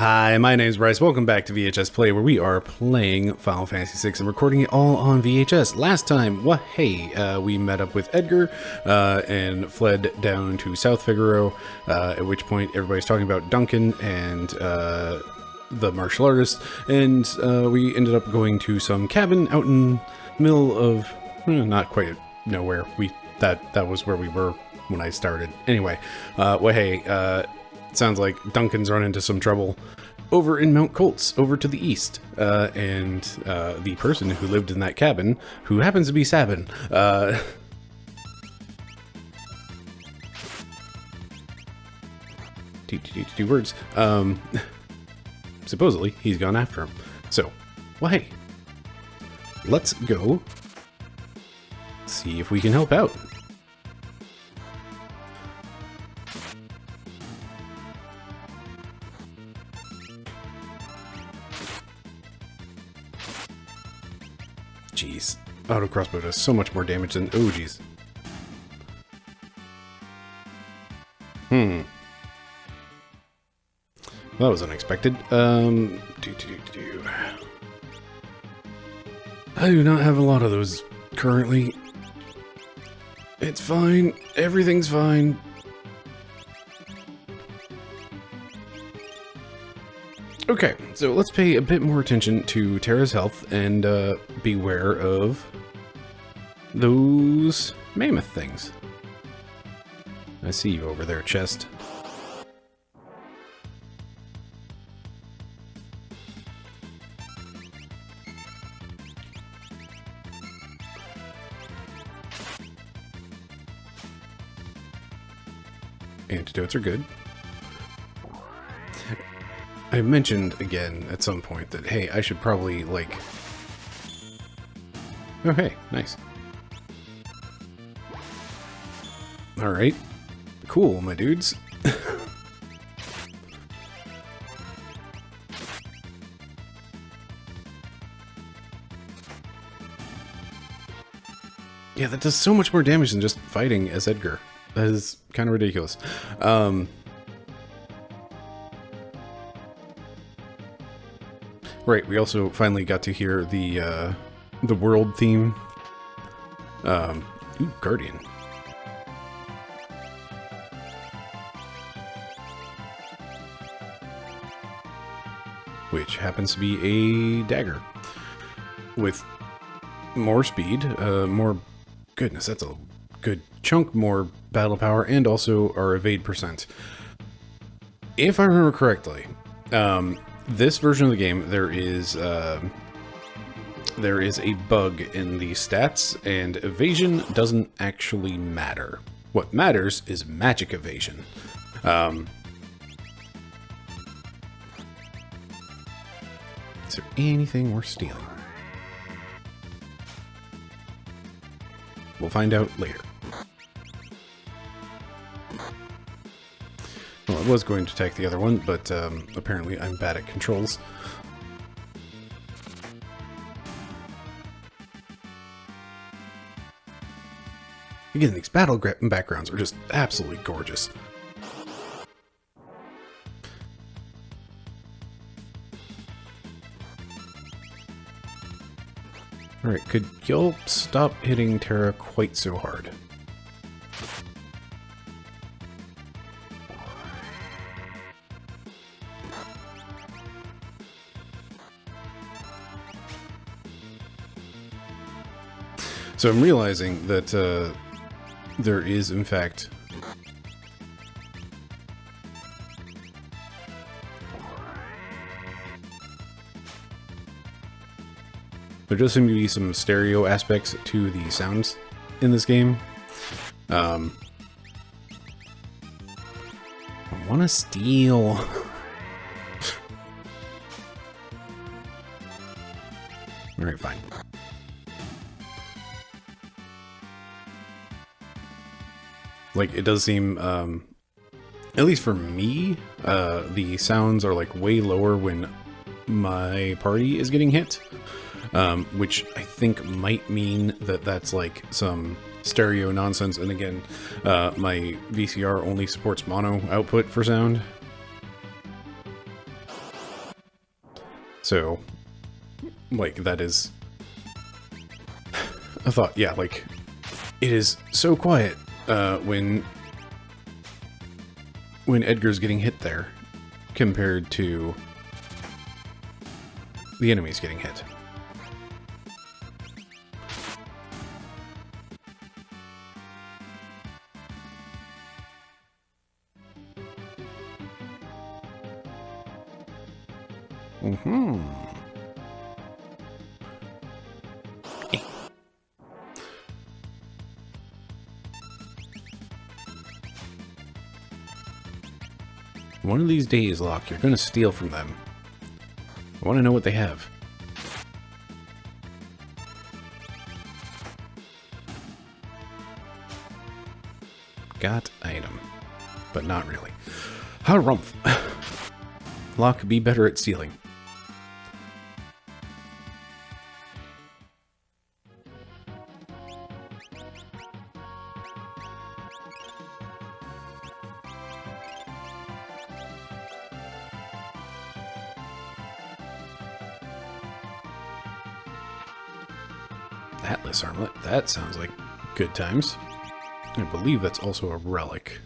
Hi, my name's Bryce. Welcome back to VHS Play, where we are playing Final Fantasy VI and recording it all on VHS. Last time, we met up with Edgar and fled down to South Figaro, at which point everybody's talking about Duncan and the martial artist, and we ended up going to some cabin out in the middle of, not quite nowhere. That was where we were when I started. Anyway, sounds like Duncan's run into some trouble over in Mount Kolts, over to the east. And the person who lived in that cabin, who happens to be Sabin, two words, supposedly he's gone after him. So, let's go see if we can help out. Jeez, auto crossbow does so much more damage than... Oh, jeez. Well, that was unexpected. I do not have a lot of those currently. It's fine. Everything's fine. Okay, so let's pay a bit more attention to Terra's health and beware of those mammoth things. I see you over there, chest. Antidotes are good. I mentioned again at some point that, hey, I should probably, like... Oh, hey, nice. Alright. Cool, my dudes. Yeah, that does so much more damage than just fighting as Edgar. That is kind of ridiculous. Right, we also finally got to hear the world theme. Ooh, Guardian. Which happens to be a dagger. With more speed, more... Goodness, that's a good chunk more battle power, and also our evade percent. If I remember correctly, this version of the game, there is a bug in the stats, and evasion doesn't actually matter. What matters is magic evasion. Is there anything worth stealing? We'll find out later. Well, I was going to attack the other one, but apparently I'm bad at controls. Again, these battle backgrounds are just absolutely gorgeous. Alright, could y'all stop hitting Terra quite so hard? So I'm realizing that there is, in fact, there does seem to be some stereo aspects to the sounds in this game. I want to steal. Alright, fine. Like, it does seem, at least for me, the sounds are, like, way lower when my party is getting hit. Which I think might mean that that's, like, some stereo nonsense. And again, my VCR only supports mono output for sound. So, like, that is a thought. Yeah, like, it is so quiet when Edgar's getting hit there compared to the enemies getting hit. One of these days, Locke, you're going to steal from them. I want to know what they have. Got item. But not really. Harumph. Locke, be better at stealing. Atlas armlet. That sounds like good times. I believe that's also a relic.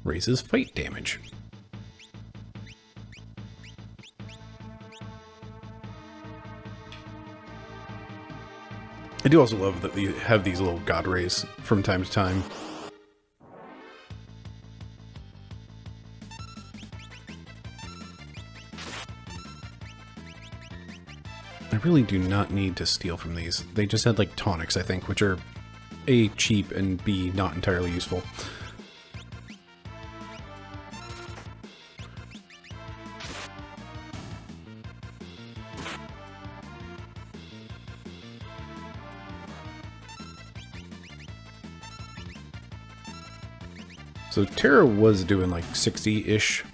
Raises fight damage. I do also love that you have these little god rays from time to time. I really do not need to steal from these. They just had like tonics, I think, which are A, cheap, and B, not entirely useful. So Terra was doing like 60-ish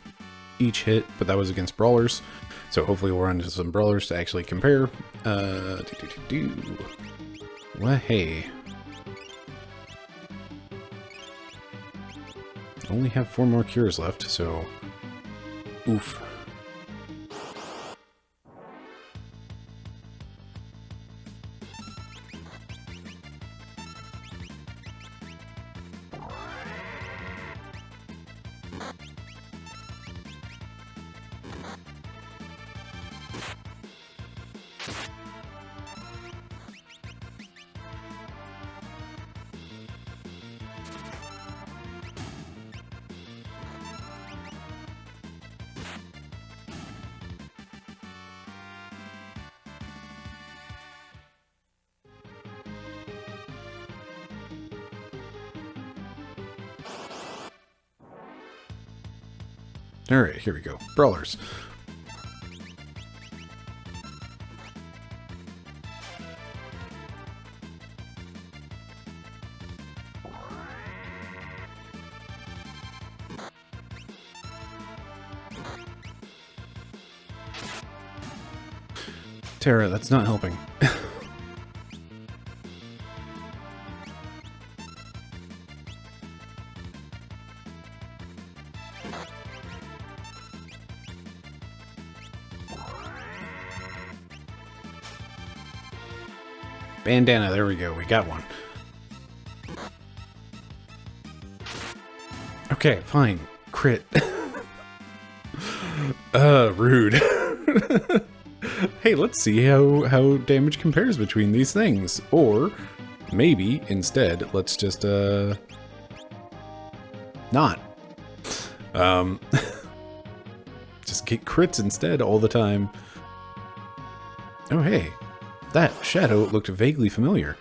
each hit, but that was against Brawlers. So hopefully we'll run into some Brawlers to actually compare. Well, hey. Only have 4 more cures left, so... Oof. Alright, here we go. Brawlers. Terra, that's not helping. Bandana, there we go, we got one. Okay, fine. Crit. Rude. Hey, let's see how damage compares between these things. Or, maybe, instead, let's just, not. Just get crits instead all the time. Oh, hey. That shadow looked vaguely familiar.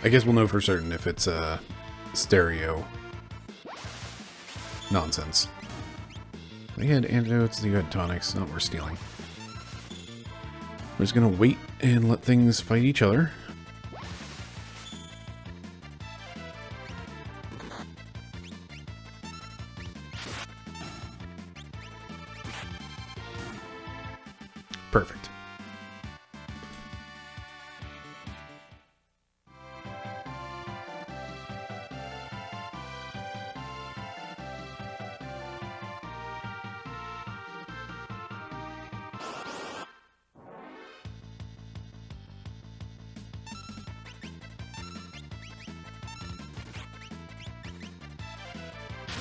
I guess we'll know for certain if it's stereo nonsense. They had antidotes, you had tonics, not worth stealing. We're just gonna wait and let things fight each other. Perfect.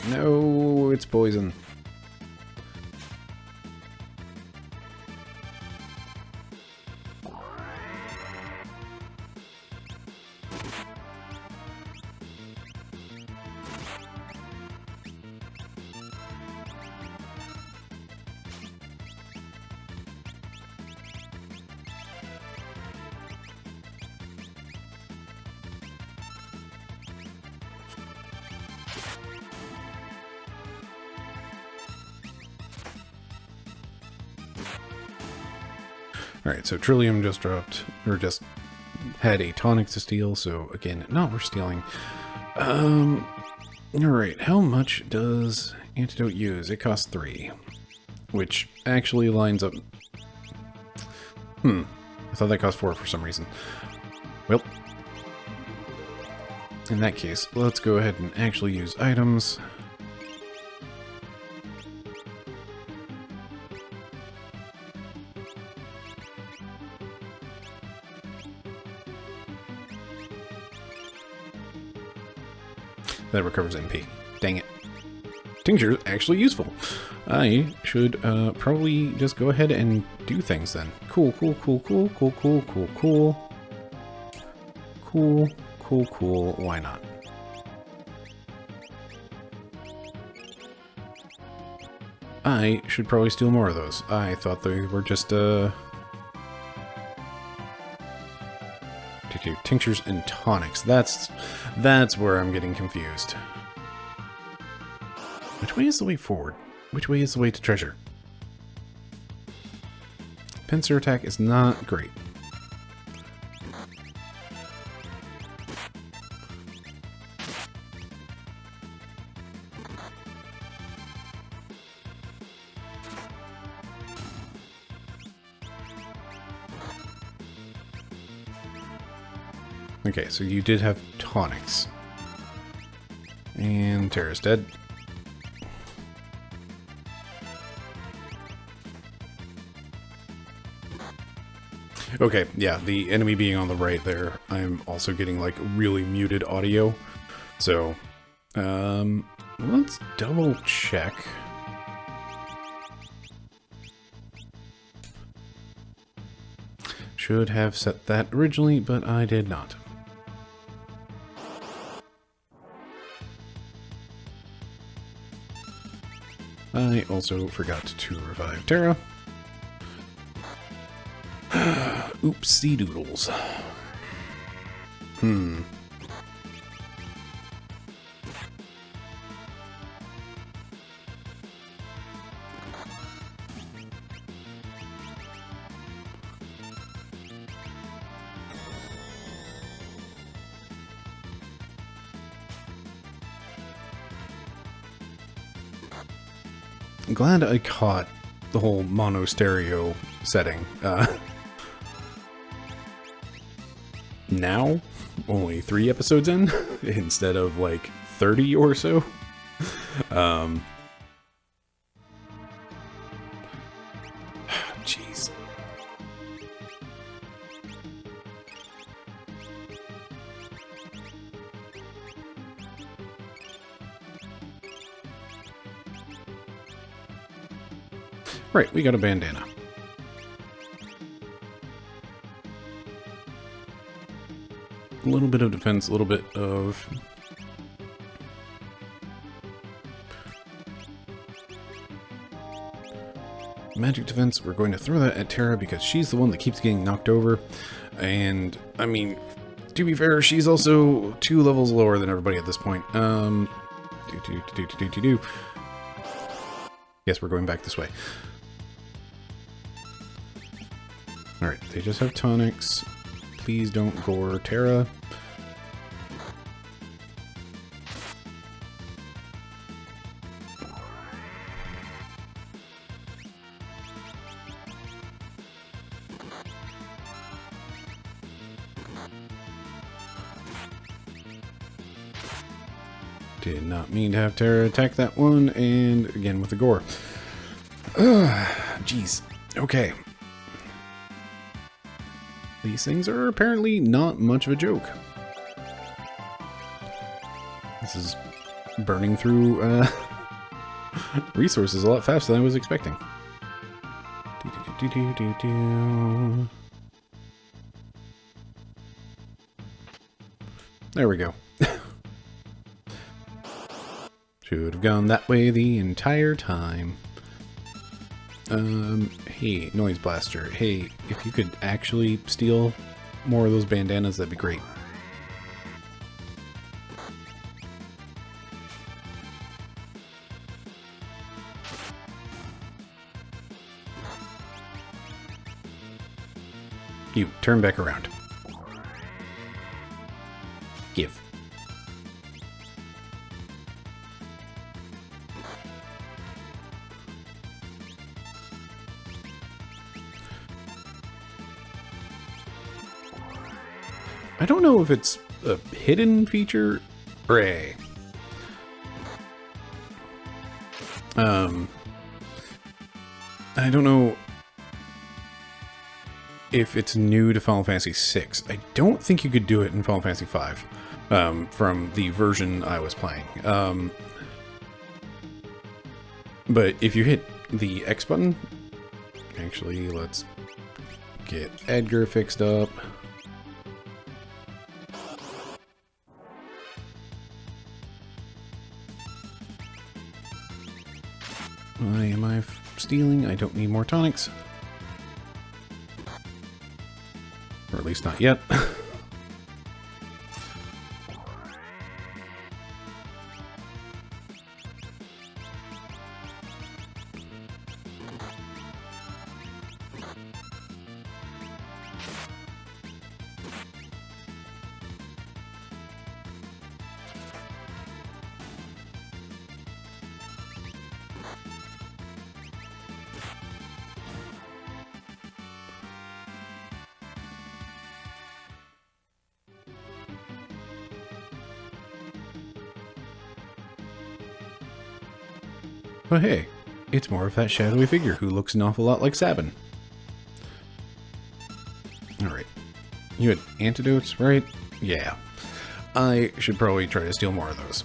No, it's poison. Alright, so Trillium just dropped, or just had a Tonics to steal, so again, not worth stealing. Alright, how much does Antidote use? It costs 3, which actually lines up... I thought that cost 4 for some reason. Well, in that case, let's go ahead and actually use items. That recovers MP. Dang it. Tincture is actually useful. I should probably just go ahead and do things then. Cool, cool, cool, cool, cool, cool, cool, cool. Cool, cool, cool. Why not? I should probably steal more of those. I thought they were just, tinctures and tonics. That's where I'm getting confused. Which way is the way forward? Which way is the way to treasure? Pincer attack is not great. Okay, so you did have tonics. And Terra's dead. Okay, yeah, the enemy being on the right there, I'm also getting like really muted audio. So, let's double check. Should have set that originally, but I did not. I also forgot to revive Terra. Oopsie doodles. I'm glad I caught the whole mono stereo setting. Now, only 3 episodes in, instead of like 30 or so. Jeez. Right, we got a bandana. A little bit of defense, a little bit of... magic defense. We're going to throw that at Terra because she's the one that keeps getting knocked over. And, I mean, to be fair, she's also 2 levels lower than everybody at this point. Yes, we're going back this way. Alright, they just have tonics. Please don't gore Terra. Did not mean to have Terra attack that one, and again with the gore. Jeez. Okay. These things are apparently not much of a joke. This is burning through resources a lot faster than I was expecting. There we go. Should have gone that way the entire time. Hey, Noise Blaster. Hey, if you could actually steal more of those bandanas, that'd be great. You, turn back around. Give. I don't know if it's a hidden feature or a... I don't know if it's new to Final Fantasy VI. I don't think you could do it in Final Fantasy V from the version I was playing. But if you hit the X button... Actually, let's get Edgar fixed up. Why am I stealing? I don't need more tonics. Or at least not yet. But hey, it's more of that shadowy figure who looks an awful lot like Sabin. Alright. You had antidotes, right? Yeah. I should probably try to steal more of those.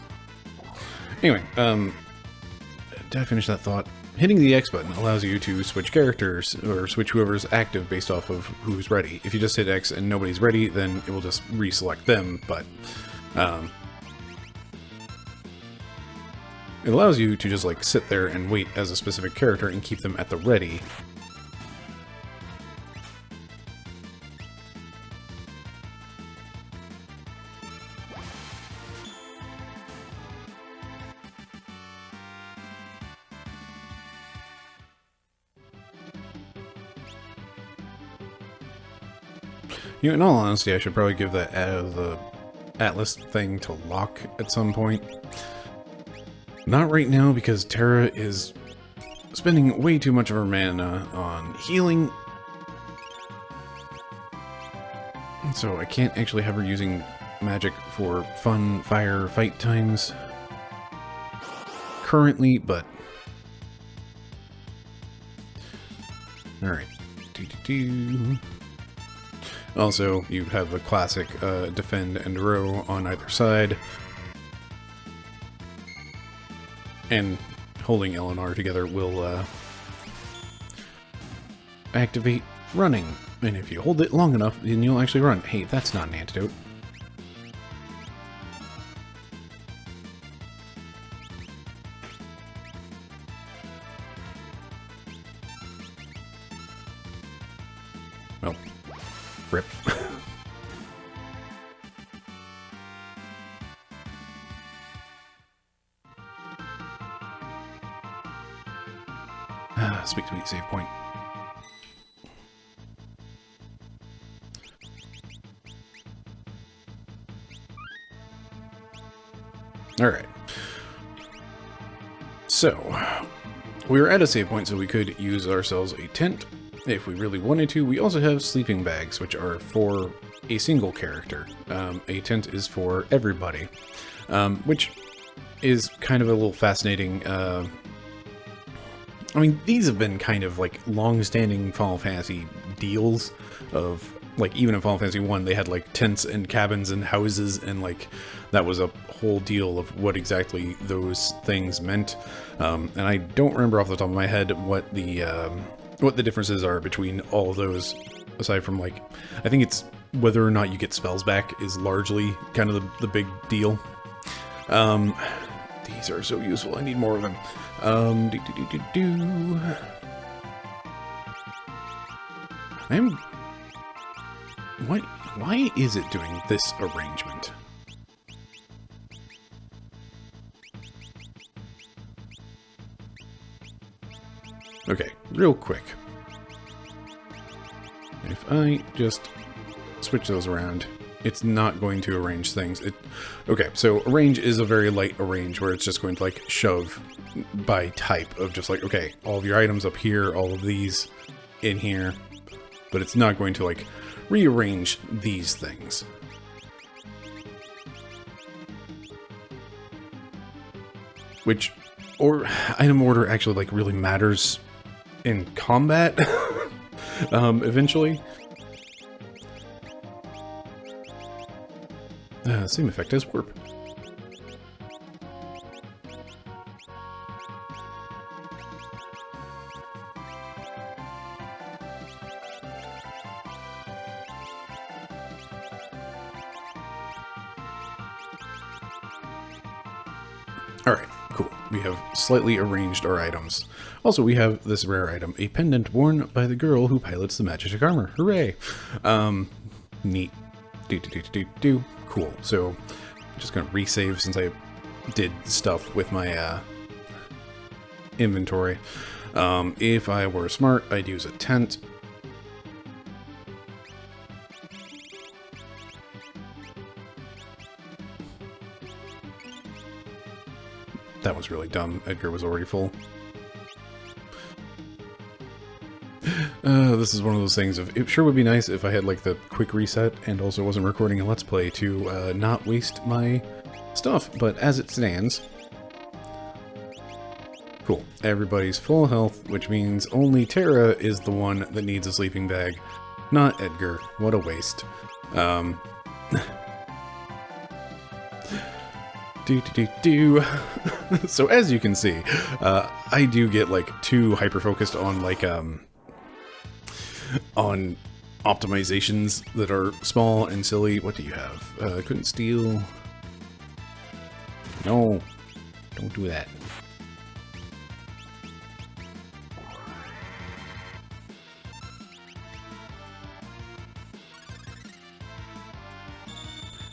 Anyway, did I finish that thought? Hitting the X button allows you to switch characters, or switch whoever's active based off of who's ready. If you just hit X and nobody's ready, then it will just reselect them, but... it allows you to just, like, sit there and wait as a specific character and keep them at the ready. You know, in all honesty, I should probably give that the Atlas thing to lock at some point. Not right now, because Terra is spending way too much of her mana on healing. So I can't actually have her using magic for fun fire fight times currently, but... Alright. Also, you have a classic defend and row on either side. And holding L and R together will activate running. And if you hold it long enough, then you'll actually run. Hey, that's not an antidote. Well, rip. Sweet, sweet save point. Alright. So, we were at a save point, so we could use ourselves a tent if we really wanted to. We also have sleeping bags, which are for a single character. A tent is for everybody, which is kind of a little fascinating. I mean, these have been kind of like long-standing Final Fantasy deals of like, even in Final Fantasy 1, they had, like, tents and cabins and houses, and, like, that was a whole deal of what exactly those things meant. And I don't remember off the top of my head what the differences are between all of those, aside from, like, I think it's whether or not you get spells back is largely kind of the big deal. These are so useful. I need more of them. Why is it doing this arrangement? Okay, real quick. If I just switch those around, it's not going to arrange things. Okay, so arrange is a very light arrange where it's just going to, like, shove by type of just like, okay, all of your items up here, all of these in here, but it's not going to, like, rearrange these things. Which, or item order actually, like, really matters in combat, eventually. Same effect as warp. Alright, cool. We have slightly arranged our items. Also, we have this rare item, a pendant worn by the girl who pilots the Magic armor. Hooray! Neat. Cool. So, I'm just gonna resave since I did stuff with my inventory. If I were smart, I'd use a tent. That was really dumb. Edgar was already full. This is one of those things of, it sure would be nice if I had, like, the quick reset and also wasn't recording a Let's Play to not waste my stuff, but as it stands... Cool. Everybody's full health, which means only Terra is the one that needs a sleeping bag, not Edgar. What a waste. So as you can see, I do get, like, too hyper-focused on, like, on optimizations that are small and silly. What do you have? Couldn't steal. No, don't do that.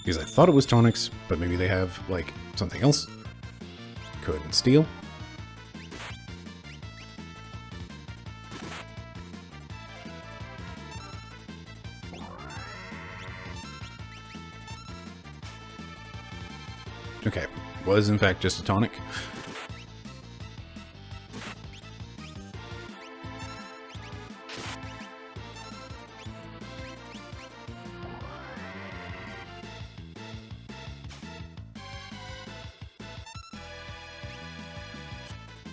Because I thought it was Tonics, but maybe they have, like, something else. Couldn't steal. Okay, was in fact just a tonic.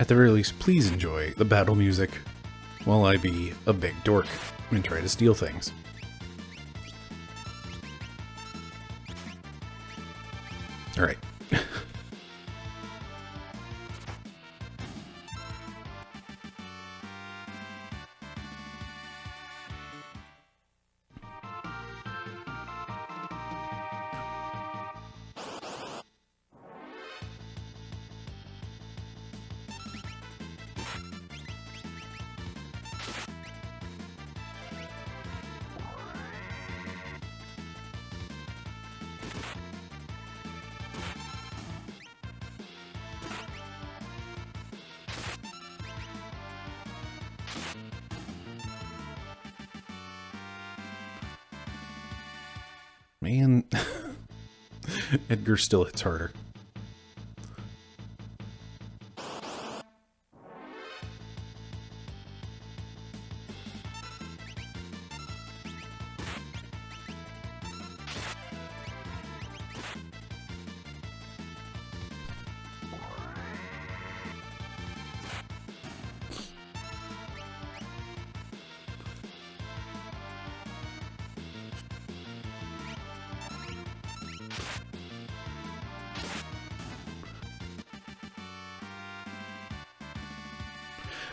At the very least, please enjoy the battle music while I be a big dork and try to steal things. Alright. Man, Edgar still hits harder.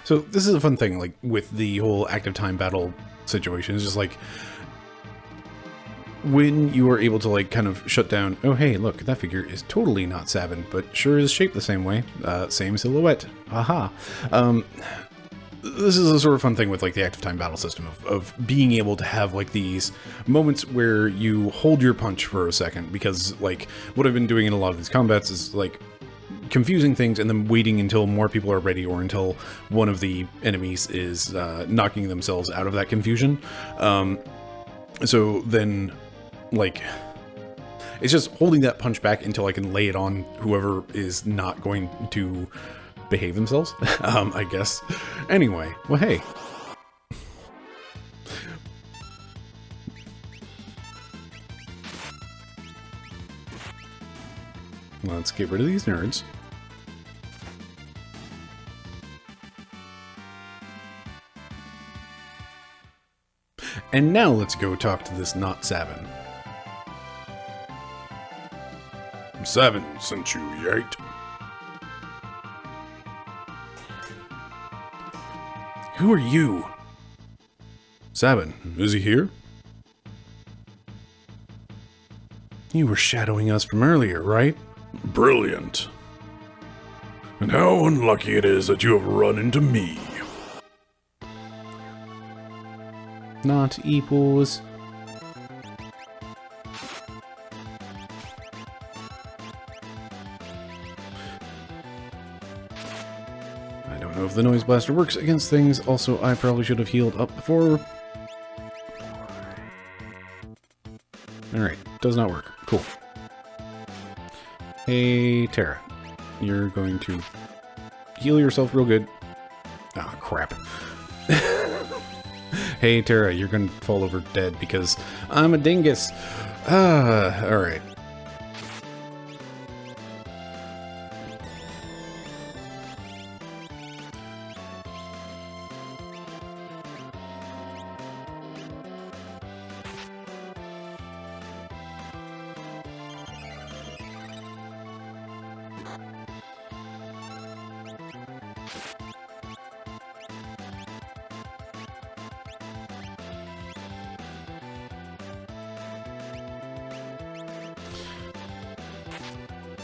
So this is a fun thing, like, with the whole active time battle situation. It's just like, when you are able to, like, kind of shut down, oh, hey, look, that figure is totally not Sabin, but sure is shaped the same way. Same silhouette. Aha. This is a sort of fun thing with, like, the active time battle system of being able to have, like, these moments where you hold your punch for a second, because, like, what I've been doing in a lot of these combats is, like, confusing things and then waiting until more people are ready, or until one of the enemies is knocking themselves out of that confusion. So then, like, it's just holding that punch back until I can lay it on whoever is not going to behave themselves, I guess. Anyway, well, hey. Let's get rid of these nerds. And now let's go talk to this not Sabin. Sabin sent you, right? Who are you? Sabin, is he here? You were shadowing us from earlier, right? Brilliant. And how unlucky it is that you have run into me. Not equals. I don't know if the noise blaster works against things. Also, I probably should have healed up before. Alright, does not work. Cool. Hey, Terra. You're going to heal yourself real good. Ah, crap. Hey, Terra, you're going to fall over dead because I'm a dingus. Alright.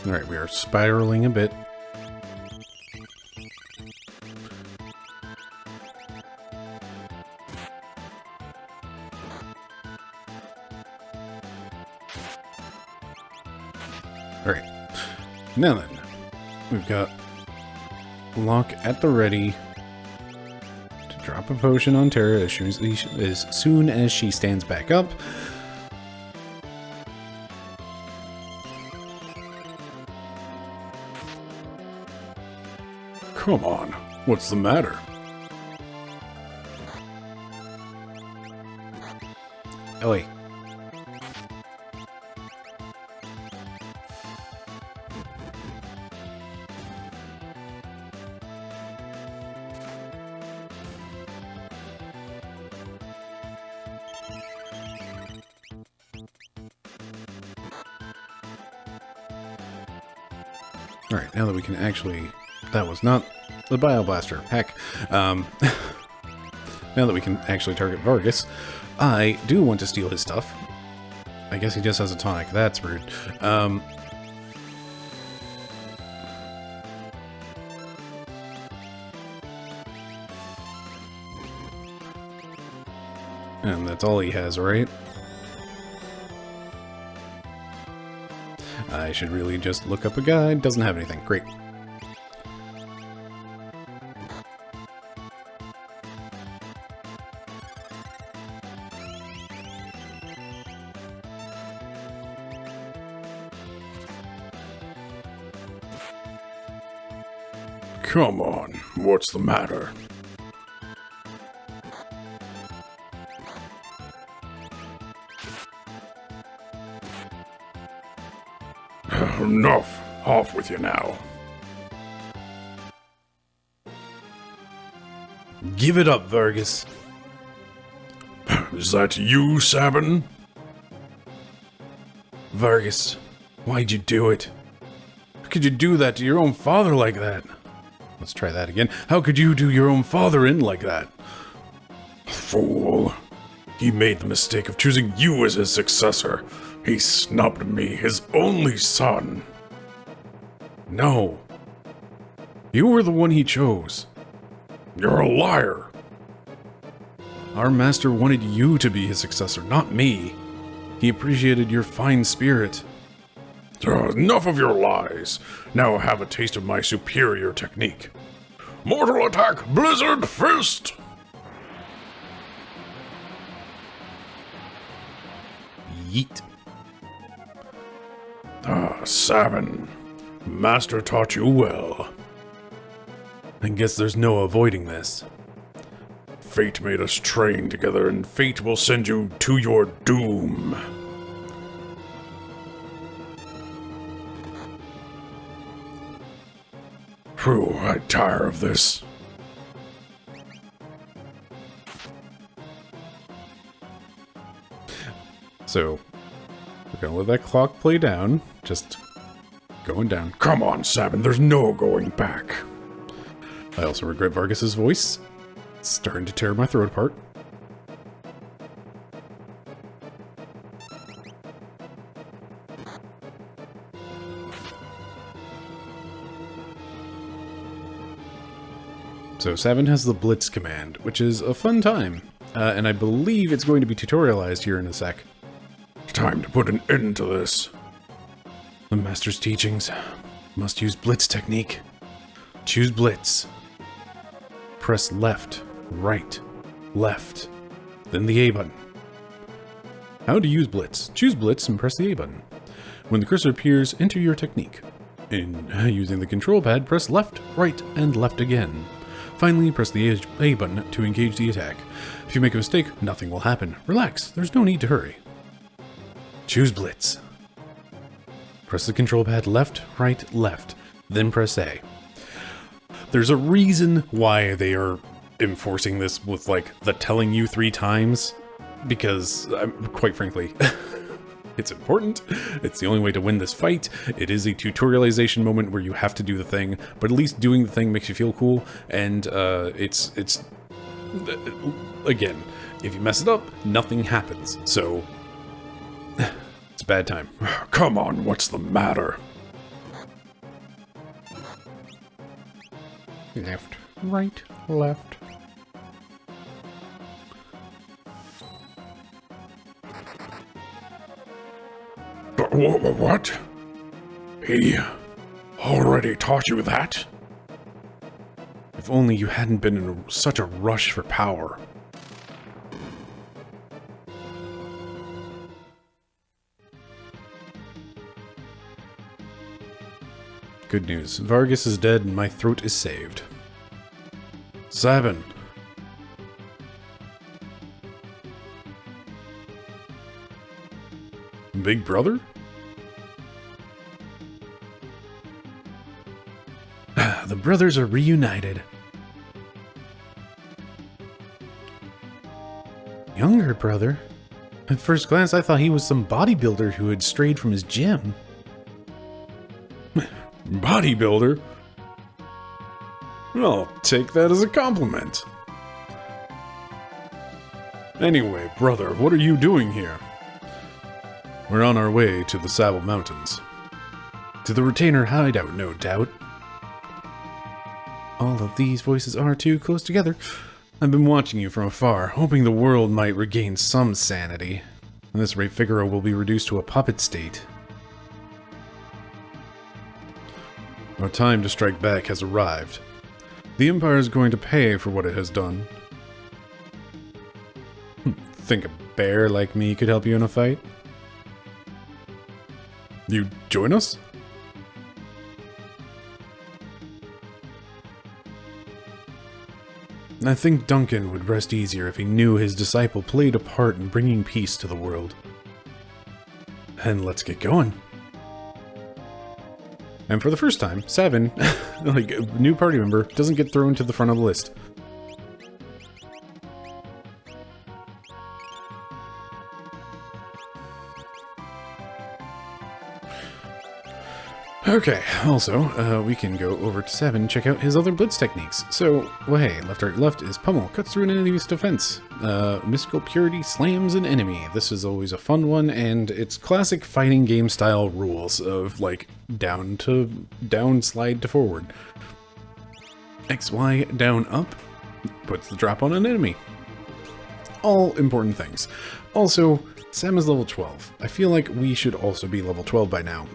Alright, we are spiraling a bit. Alright. Now then, we've got Locke at the ready to drop a potion on Terra as soon as she stands back up. Come on, what's the matter? Oi. Alright, now that we can actually... That was not the Bioblaster. Heck. Now that we can actually target Vargas, I do want to steal his stuff. I guess he just has a tonic. That's rude. And that's all he has, right? I should really just look up a guide. Doesn't have anything. Great. Come on, what's the matter? Enough. Off with you now. Give it up, Vargas. Is that you, Sabin? Vargas, why'd you do it? How could you do that to your own father like that? Let's try that again. How could you do your own father in like that? Fool. He made the mistake of choosing you as his successor. He snubbed me, his only son. No. You were the one he chose. You're a liar. Our master wanted you to be his successor, not me. He appreciated your fine spirit. Enough of your lies. Now have a taste of my superior technique. Mortal attack, Blizzard Fist! Yeet. Sabin. Master taught you well. I guess there's no avoiding this. Fate made us train together, and fate will send you to your doom. Phew, I tire of this. So, we're gonna let that clock play down. Just going down. Come on, Sabin, there's no going back. I also regret Vargas's voice. It's starting to tear my throat apart. So Sabin has the Blitz command, which is a fun time. And I believe it's going to be tutorialized here in a sec. Time to put an end to this. The Master's teachings. Must use Blitz technique. Choose Blitz. Press left, right, left, then the A button. How to use Blitz. Choose Blitz and press the A button. When the cursor appears, enter your technique. In using the control pad, press left, right, and left again. Finally, press the A button to engage the attack. If you make a mistake, nothing will happen. Relax, there's no need to hurry. Choose Blitz. Press the control pad left, right, left, then press A. There's a reason why they are enforcing this with, like, the telling you 3 times. Because, quite frankly, it's important. It's the only way to win this fight. It is a tutorialization moment where you have to do the thing, but at least doing the thing makes you feel cool. And it's again, if you mess it up, nothing happens. So it's a bad time. Come on, what's the matter? Left, right, left. What? He already taught you that? If only you hadn't been in such a rush for power. Good news. Vargas is dead and my throat is saved. Sabin. Big brother? The brothers are reunited. Younger brother? At first glance, I thought he was some bodybuilder who had strayed from his gym. Bodybuilder? Well, take that as a compliment. Anyway, brother, what are you doing here? We're on our way to the Sable Mountains. To the Retainer hideout, no doubt. All of these voices are too close together. I've been watching you from afar, hoping the world might regain some sanity. At this rate, Figaro will be reduced to a puppet state. Our time to strike back has arrived. The Empire is going to pay for what it has done. Think a bear like me could help you in a fight? You join us? I think Duncan would rest easier if he knew his disciple played a part in bringing peace to the world. And let's get going. And for the first time, Sabin, like a new party member, doesn't get thrown to the front of the list. Okay, also, we can go over to 7, check out his other Blitz techniques. So, well, hey, left, right, left is pummel, cuts through an enemy's defense. Mystical Purity slams an enemy. This is always a fun one, and it's classic fighting game style rules of, like, down, slide to forward. X, Y, down, up, puts the drop on an enemy. All important things. Also, Sam is level 12. I feel like we should also be level 12 by now.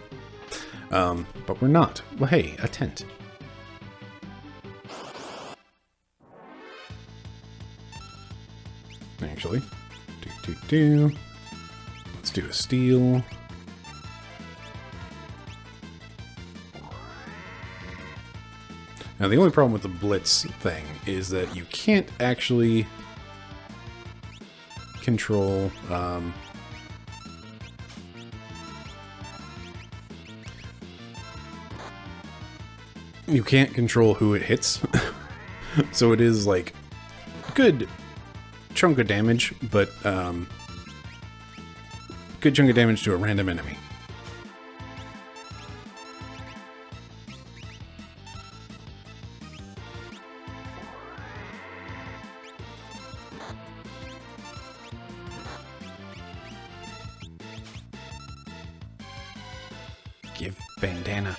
But we're not. Well, hey, a tent. Actually, let's do a steel. Now, the only problem with the Blitz thing is that you can't actually control, you can't control who it hits. So it is like good chunk of damage, but good chunk of damage to a random enemy. Give bandana.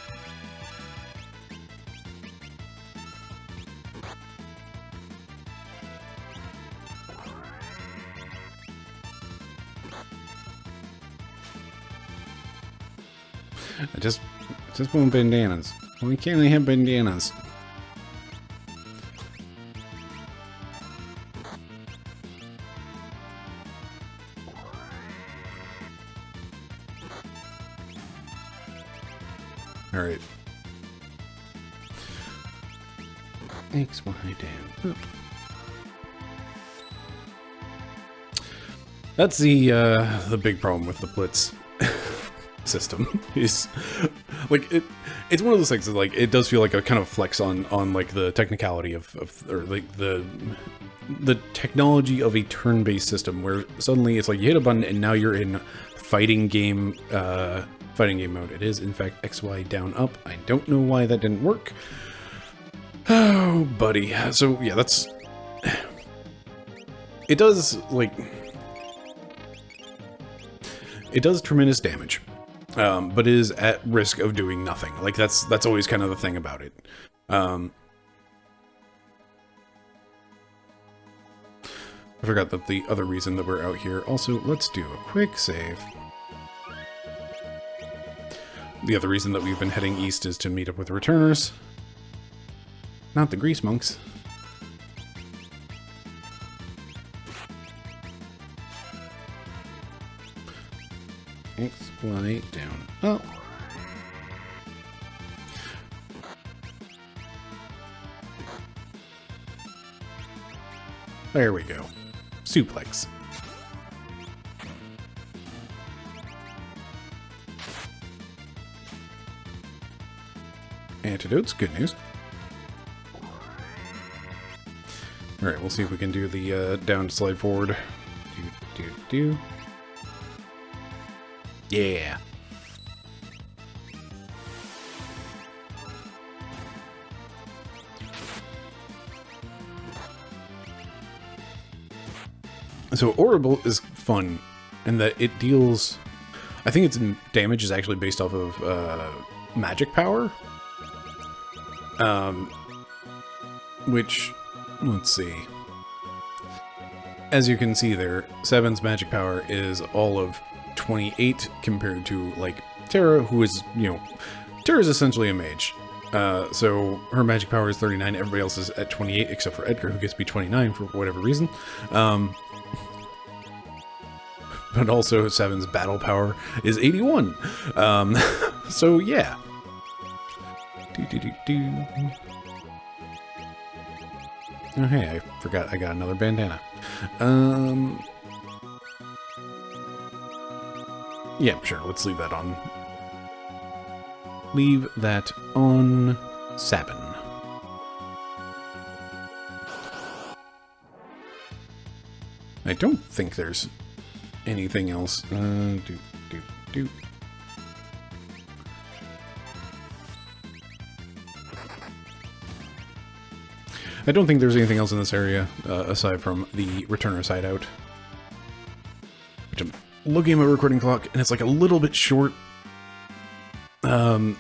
I just want bandanas. Why can't I have bandanas? All right. X, Y, down. Up. That's the big problem with the Blitz system is like it's one of those things that, like, it does feel like a kind of flex on like the technicality of or like the technology of a turn-based system where suddenly it's like you hit a button and now you're in fighting game mode. It is in fact XY down up. I don't know why that didn't work. Oh buddy. So yeah, that's it does tremendous damage. But is at risk of doing nothing. Like, that's always kind of the thing about it. I forgot that the other reason that we're out here. Also, let's do a quick save. The other reason that we've been heading east is to meet up with returners. Not the grease monks. X, Y, down, up. There we go. Suplex. Antidotes, good news. Alright, we'll see if we can do the down slide forward. Do. Yeah. So Orbital is fun in that it deals, I think its damage is actually based off of magic power. Which, let's see. As you can see there, 7's magic power is all of 28 compared to, like, Terra, who is, you know, Terra's essentially a mage. So her magic power is 39, everybody else is at 28 except for Edgar, who gets to be 29 for whatever reason. But also 7's battle power is 81. So yeah. Oh hey, I forgot I got another bandana. Yeah, sure, let's leave that on. Leave that on Sabin. I don't think there's anything else. I don't think there's anything else in this area aside from the returner side out. Which I'm looking at my recording clock, and it's like a little bit short. And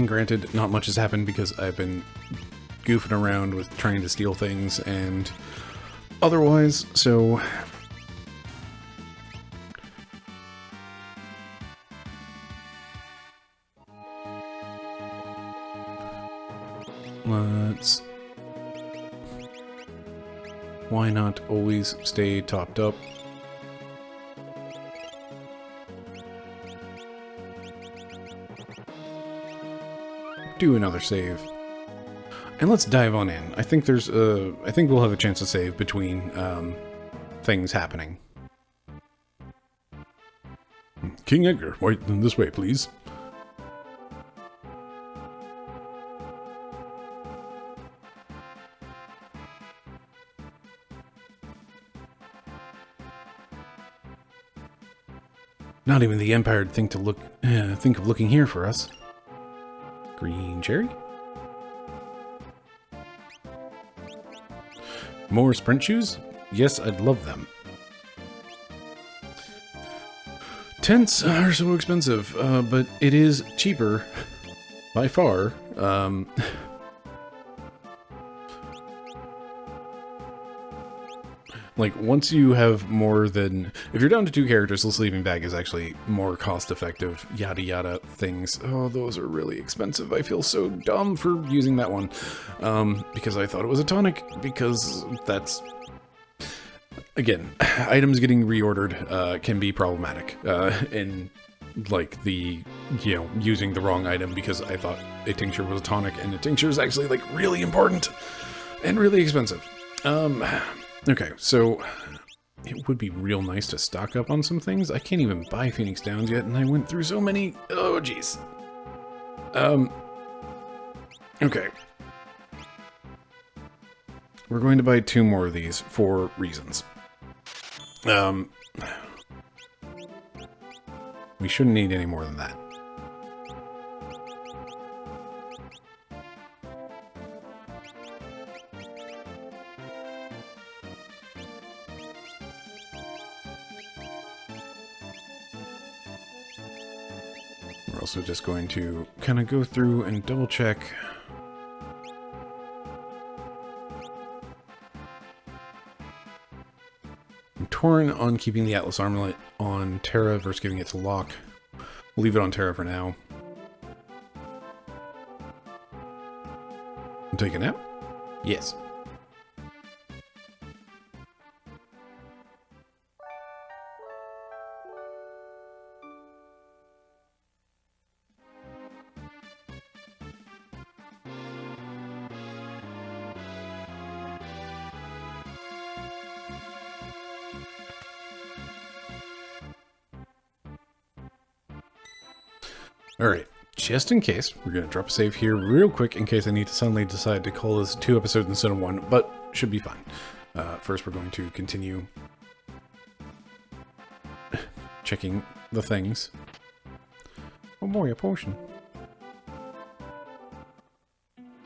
granted, not much has happened because I've been goofing around with trying to steal things and otherwise, so... Let's... Why not always stay topped up? Do another save. And let's dive on in. I think there's I think we'll have a chance to save between things happening. King Edgar, wait this way, please. Not even the Empire would think of looking here for us. Green cherry? More sprint shoes? Yes, I'd love them. Tents are so expensive, but it is cheaper by far. Like, once you have more than... If you're down to 2 characters, the sleeping bag is actually more cost-effective, yada yada things. Oh, those are really expensive. I feel so dumb for using that one. Because I thought it was a tonic, because that's... Again, items getting reordered can be problematic. And, like, the, you know, using the wrong item because I thought a tincture was a tonic, and a tincture is actually, like, really important and really expensive. Okay, so it would be real nice to stock up on some things. I can't even buy Phoenix Downs yet, and I went through so many. Oh, jeez. Okay. We're going to buy 2 more of these for reasons. We shouldn't need any more than that. We're also just going to kind of go through and double check. I'm torn on keeping the Atlas Armlet on Terra versus giving it to Locke. We'll leave it on Terra for now. Take a nap? Yes. Alright, just in case, we're going to drop a save here real quick in case I need to suddenly decide to call this 2 episodes instead of 1, but should be fine. First, we're going to continue checking the things. Oh boy, a potion.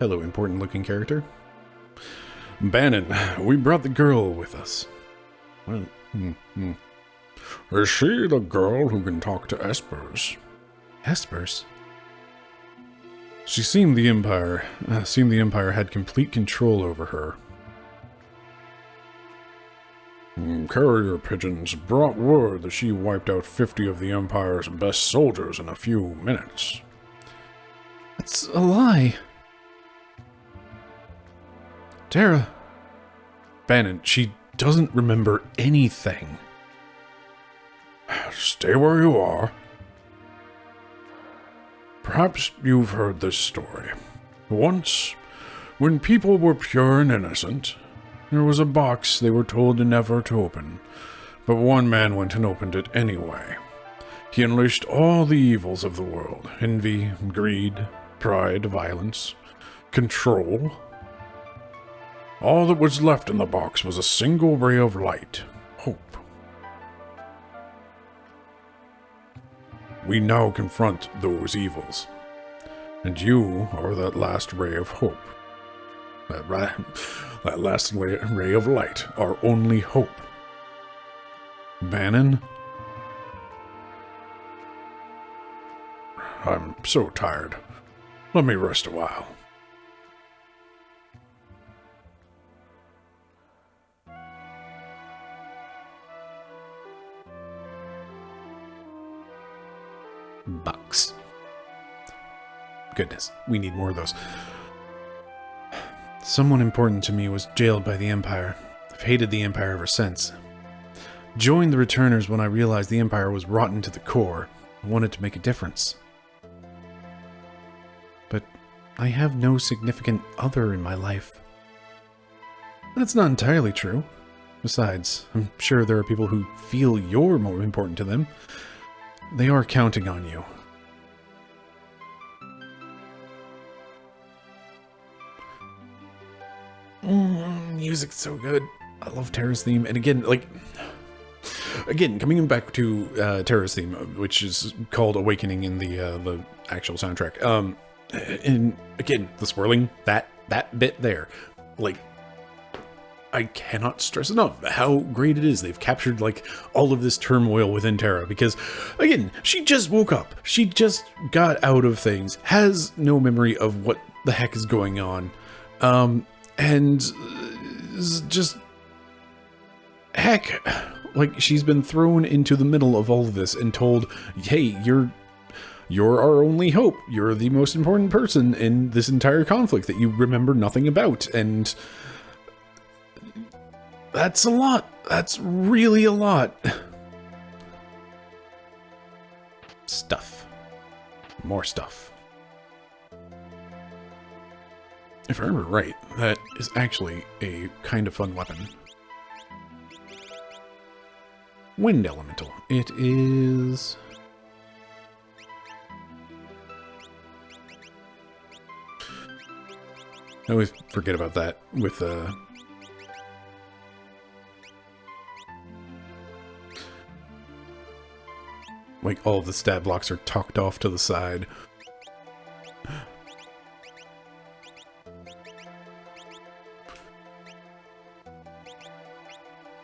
Hello, important looking character. Bannon, we brought the girl with us. Well, Is she the girl who can talk to espers? Espers? She seemed the Empire had complete control over her. Carrier pigeons brought word that she wiped out 50 of the Empire's best soldiers in a few minutes. That's a lie. Terra. Bannon, she doesn't remember anything. Stay where you are. Perhaps you've heard this story. Once, when people were pure and innocent, there was a box they were told never to open, but one man went and opened it anyway. He unleashed all the evils of the world: envy, greed, pride, violence, control. All that was left in the box was a single ray of light. Hope. We now confront those evils. And you are that last ray of hope. That last ray of light. Our only hope. Bannon? I'm so tired. Let me rest a while. Bucks. Goodness, we need more of those. Someone important to me was jailed by the Empire. I've hated the Empire ever since. Joined the Returners when I realized the Empire was rotten to the core. I wanted to make a difference. But I have no significant other in my life. That's not entirely true. Besides, I'm sure there are people who feel you're more important to them. They are counting on you. Music's so good. I love Terra's theme. And again, coming back to Terra's theme, which is called Awakening in the actual soundtrack. And again, the swirling, that bit there, I cannot stress enough how great it is. They've captured all of this turmoil within Terra because, again, she just woke up. She just got out of things, has no memory of what the heck is going on, and just heck, she's been thrown into the middle of all of this and told, "Hey, you're our only hope. You're the most important person in this entire conflict that you remember nothing about," and that's a lot. That's really a lot. Stuff. More stuff. If I remember right, that is actually a kind of fun weapon. Wind Elemental. It is... I always forget about that with all of the stat blocks are tucked off to the side.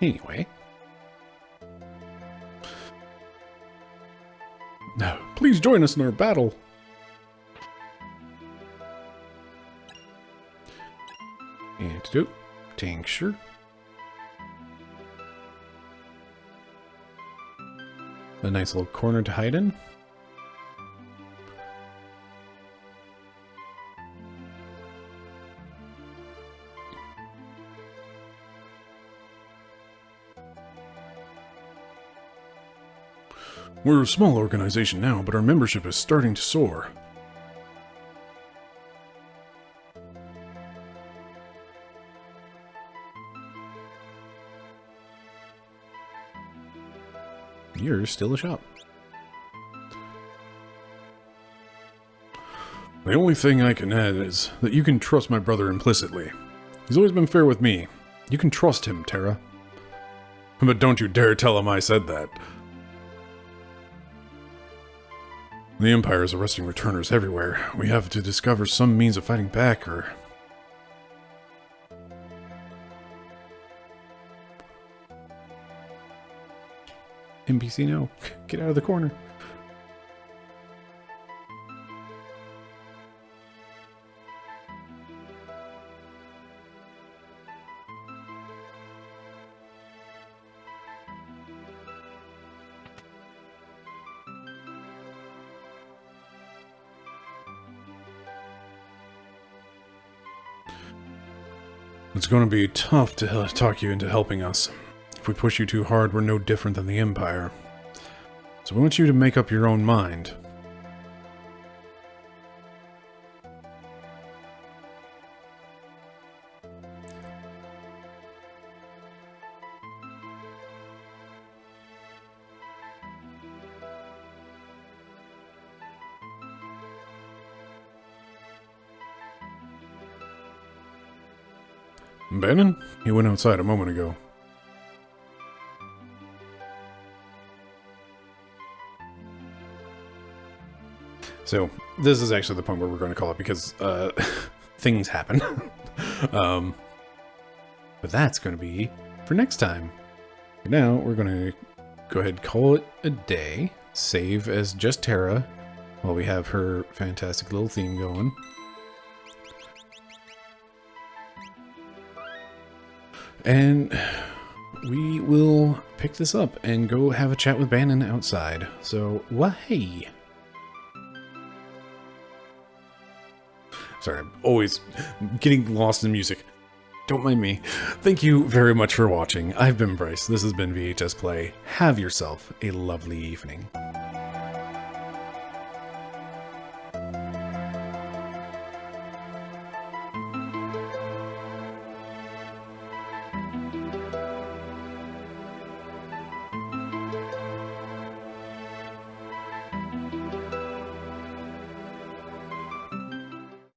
Anyway. Now, please join us in our battle. Antidote. Tincture. A nice little corner to hide in. We're a small organization now, but our membership is starting to soar. You're still a shop. The only thing I can add is that you can trust my brother implicitly. He's always been fair with me. You can trust him, Terra. But don't you dare tell him I said that. The Empire is arresting returners everywhere. We have to discover some means of fighting back, or... NPC, no. Get out of the corner. It's going to be tough to talk you into helping us. If we push you too hard, we're no different than the Empire. So we want you to make up your own mind. Bannon? He went outside a moment ago. So, this is actually the point where we're going to call it because things happen. But that's going to be for next time. Now, we're going to go ahead and call it a day. Save as just Terra while we have her fantastic little theme going. And we will pick this up and go have a chat with Bannon outside. So, hey. Sorry, I'm always getting lost in music. Don't mind me. Thank you very much for watching. I've been Bryce. This has been VHS Play. Have yourself a lovely evening.